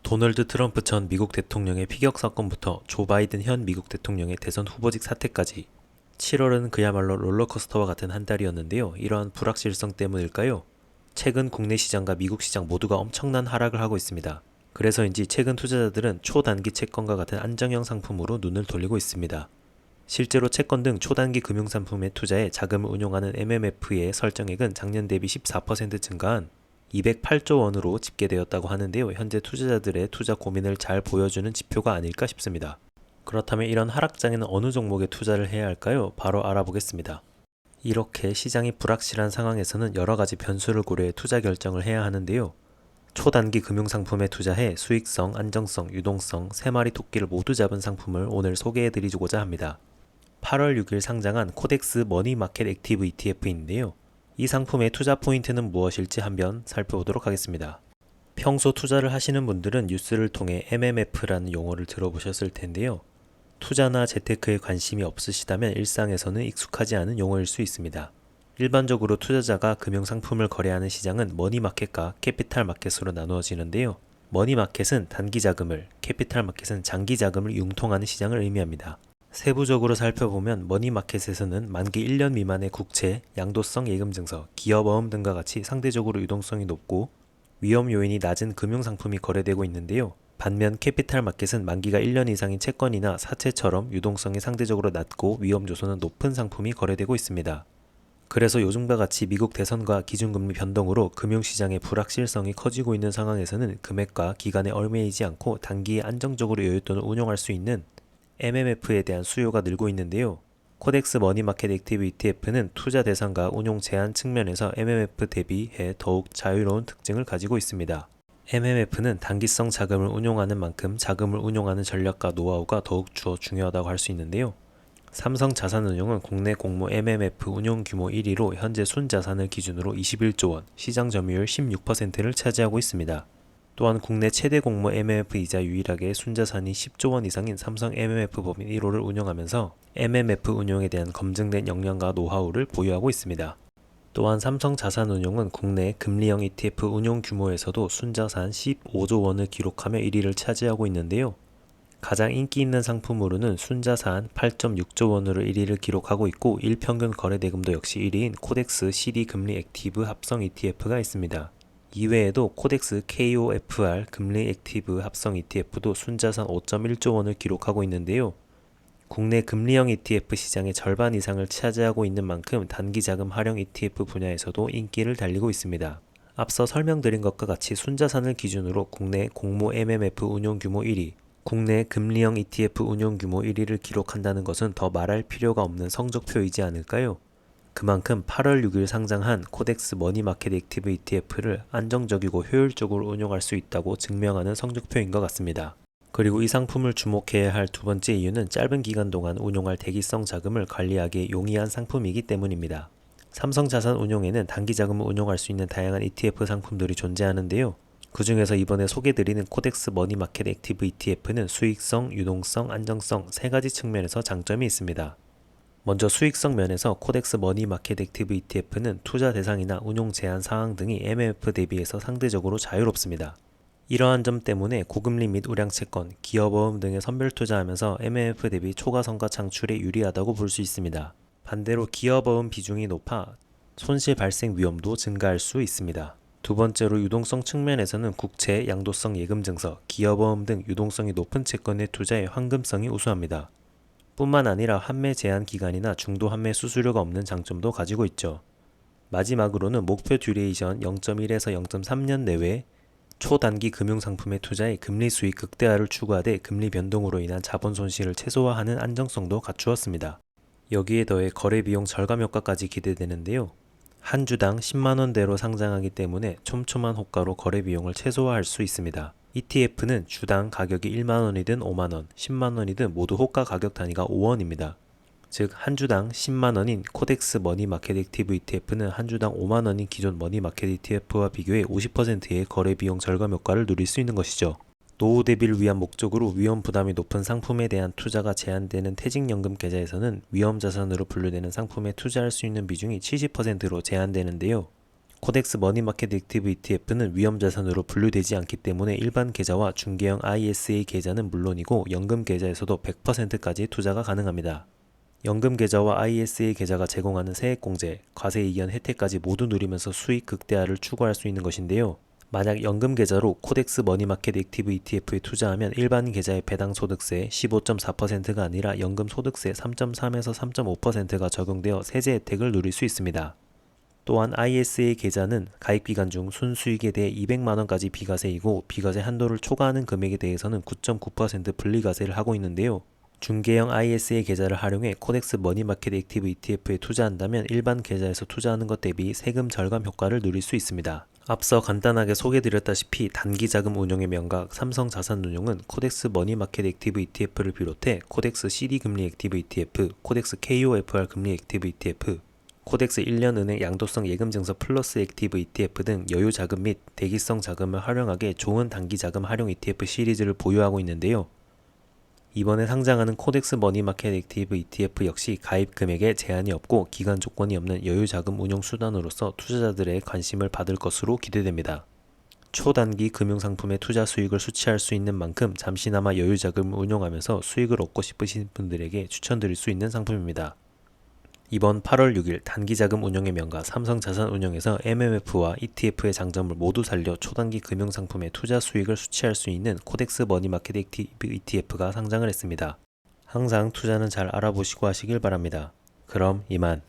도널드 트럼프 전 미국 대통령의 피격 사건부터 조 바이든 현 미국 대통령의 대선 후보직 사퇴까지 7월은 그야말로 롤러코스터와 같은 한 달이었는데요. 이러한 불확실성 때문일까요? 최근 국내 시장과 미국 시장 모두가 엄청난 하락을 하고 있습니다. 그래서인지 최근 투자자들은 초단기 채권과 같은 안정형 상품으로 눈을 돌리고 있습니다. 실제로 채권 등 초단기 금융상품에 투자해 자금을 운용하는 MMF의 설정액은 작년 대비 14% 증가한 208조 원으로 집계되었다고 하는데요. 현재 투자자들의 투자 고민을 잘 보여주는 지표가 아닐까 싶습니다. 그렇다면 이런 하락장에는 어느 종목에 투자를 해야 할까요? 바로 알아보겠습니다. 이렇게 시장이 불확실한 상황에서는 여러 가지 변수를 고려해 투자 결정을 해야 하는데요. 초단기 금융상품에 투자해 수익성, 안정성, 유동성, 3마리 토끼를 모두 잡은 상품을 오늘 소개해드리고자 합니다. 8월 6일 상장한 코덱스 머니마켓 액티브 ETF인데요. 이 상품의 투자 포인트는 무엇일지 한번 살펴보도록 하겠습니다. 평소 투자를 하시는 분들은 뉴스를 통해 MMF라는 용어를 들어보셨을 텐데요. 투자나 재테크에 관심이 없으시다면 일상에서는 익숙하지 않은 용어일 수 있습니다. 일반적으로 투자자가 금융상품을 거래하는 시장은 머니마켓과 캐피탈마켓으로 나누어지는데요. 머니마켓은 단기 자금을, 캐피탈마켓은 장기 자금을 융통하는 시장을 의미합니다. 세부적으로 살펴보면 머니마켓에서는 만기 1년 미만의 국채, 양도성 예금증서, 기업어음 등과 같이 상대적으로 유동성이 높고 위험 요인이 낮은 금융상품이 거래되고 있는데요. 반면 캐피탈마켓은 만기가 1년 이상인 채권이나 사채처럼 유동성이 상대적으로 낮고 위험 요소는 높은 상품이 거래되고 있습니다. 그래서 요즘과 같이 미국 대선과 기준금리 변동으로 금융시장의 불확실성이 커지고 있는 상황에서는 금액과 기간에 얽매이지 않고 단기에 안정적으로 여윳돈을 운용할 수 있는 MMF에 대한 수요가 늘고 있는데요. 코덱스 머니마켓 액티브 ETF는 투자 대상과 운용 제한 측면에서 MMF 대비해 더욱 자유로운 특징을 가지고 있습니다. MMF는 단기성 자금을 운용하는 만큼 자금을 운용하는 전략과 노하우가 더욱 중요하다고 할 수 있는데요. 삼성자산운용은 국내 공모 MMF 운용 규모 1위로 현재 순자산을 기준으로 21조 원, 시장 점유율 16%를 차지하고 있습니다. 또한 국내 최대 공모 MMF이자 유일하게 순자산이 10조 원 이상인 삼성 MMF 법인 1호를 운영하면서 MMF 운용에 대한 검증된 역량과 노하우를 보유하고 있습니다. 또한 삼성자산운용은 국내 금리형 ETF 운용 규모에서도 순자산 15조 원을 기록하며 1위를 차지하고 있는데요. 가장 인기 있는 상품으로는 순자산 8.6조 원으로 1위를 기록하고 있고 일평균 거래대금도 역시 1위인 코덱스 CD 금리 액티브 합성 ETF가 있습니다. 이외에도 코덱스 KOFR 금리 액티브 합성 ETF도 순자산 5.1조 원을 기록하고 있는데요. 국내 금리형 ETF 시장의 절반 이상을 차지하고 있는 만큼 단기 자금 활용 ETF 분야에서도 인기를 달리고 있습니다. 앞서 설명드린 것과 같이 순자산을 기준으로 국내 공모 MMF 운용 규모 1위, 국내 금리형 ETF 운용 규모 1위를 기록한다는 것은 더 말할 필요가 없는 성적표이지 않을까요? 그만큼 8월 6일 상장한 코덱스 머니마켓 액티브 ETF를 안정적이고 효율적으로 운용할 수 있다고 증명하는 성적표인 것 같습니다. 그리고 이 상품을 주목해야 할 두 번째 이유는 짧은 기간 동안 운용할 대기성 자금을 관리하기에 용이한 상품이기 때문입니다. 삼성자산운용에는 단기 자금을 운용할 수 있는 다양한 ETF 상품들이 존재하는데요. 그 중에서 이번에 소개드리는 코덱스 머니마켓 액티브 ETF는 수익성, 유동성, 안정성 세 가지 측면에서 장점이 있습니다. 먼저 수익성 면에서 코덱스 머니마켓 액티브 ETF는 투자 대상이나 운용 제한 사항 등이 MMF 대비해서 상대적으로 자유롭습니다. 이러한 점 때문에 고금리 및 우량 채권, 기업어음 등에 선별 투자하면서 MMF 대비 초과성과 창출에 유리하다고 볼 수 있습니다. 반대로 기업어음 비중이 높아 손실 발생 위험도 증가할 수 있습니다. 두 번째로 유동성 측면에서는 국채, 양도성 예금증서, 기업어음 등 유동성이 높은 채권의 투자에 황금성이 우수합니다. 뿐만 아니라 환매 제한 기간이나 중도 환매 수수료가 없는 장점도 가지고 있죠. 마지막으로는 목표 듀레이션 0.1에서 0.3년 내외 초단기 금융상품에 투자해 금리 수익 극대화를 추구하되 금리 변동으로 인한 자본 손실을 최소화하는 안정성도 갖추었습니다. 여기에 더해 거래 비용 절감 효과까지 기대되는데요. 한 주당 10만원대로 상장하기 때문에 촘촘한 호가로 거래 비용을 최소화할 수 있습니다. ETF는 주당 가격이 1만원이든 5만원, 10만원이든 모두 호가 가격 단위가 5원입니다. 즉 한 주당 10만원인 코덱스 머니마켓 액티브 ETF는 한 주당 5만원인 기존 머니마켓 ETF와 비교해 50%의 거래 비용 절감 효과를 누릴 수 있는 것이죠. 노후 대비를 위한 목적으로 위험 부담이 높은 상품에 대한 투자가 제한되는 퇴직연금 계좌에서는 위험 자산으로 분류되는 상품에 투자할 수 있는 비중이 70%로 제한되는데요. 코덱스 머니마켓 액티브 ETF는 위험자산으로 분류되지 않기 때문에 일반 계좌와 중개형 ISA 계좌는 물론이고 연금 계좌에서도 100%까지 투자가 가능합니다. 연금 계좌와 ISA 계좌가 제공하는 세액공제, 과세이견 혜택까지 모두 누리면서 수익 극대화를 추구할 수 있는 것인데요. 만약 연금 계좌로 코덱스 머니마켓 액티브 ETF에 투자하면 일반 계좌의 배당 소득세 15.4%가 아니라 연금 소득세 3.3에서 3.5%가 적용되어 세제 혜택을 누릴 수 있습니다. 또한 ISA 계좌는 가입기간 중 순수익에 대해 200만원까지 비과세이고 비과세 한도를 초과하는 금액에 대해서는 9.9% 분리과세를 하고 있는데요. 중개형 ISA 계좌를 활용해 코덱스 머니마켓 액티브 ETF에 투자한다면 일반 계좌에서 투자하는 것 대비 세금 절감 효과를 누릴 수 있습니다. 앞서 간단하게 소개드렸다시피 단기자금 운용의 명각 삼성자산운용은 코덱스 머니마켓 액티브 ETF를 비롯해 코덱스 CD금리 액티브 ETF, 코덱스 KOFR 금리 액티브 ETF, 코덱스 1년 은행 양도성 예금증서 플러스 액티브 ETF 등 여유자금 및 대기성 자금을 활용하게 좋은 단기자금 활용 ETF 시리즈를 보유하고 있는데요. 이번에 상장하는 코덱스 머니마켓 액티브 ETF 역시 가입 금액에 제한이 없고 기간 조건이 없는 여유자금 운용 수단으로서 투자자들의 관심을 받을 것으로 기대됩니다. 초단기 금융상품의 투자 수익을 수취할 수 있는 만큼 잠시나마 여유자금을 운용하면서 수익을 얻고 싶으신 분들에게 추천드릴 수 있는 상품입니다. 이번 8월 6일 단기자금 운용의 명가 삼성자산운용에서 MMF와 ETF의 장점을 모두 살려 초단기 금융상품의 투자 수익을 수취할 수 있는 코덱스 머니마켓 액티브 ETF가 상장을 했습니다. 항상 투자는 잘 알아보시고 하시길 바랍니다. 그럼 이만.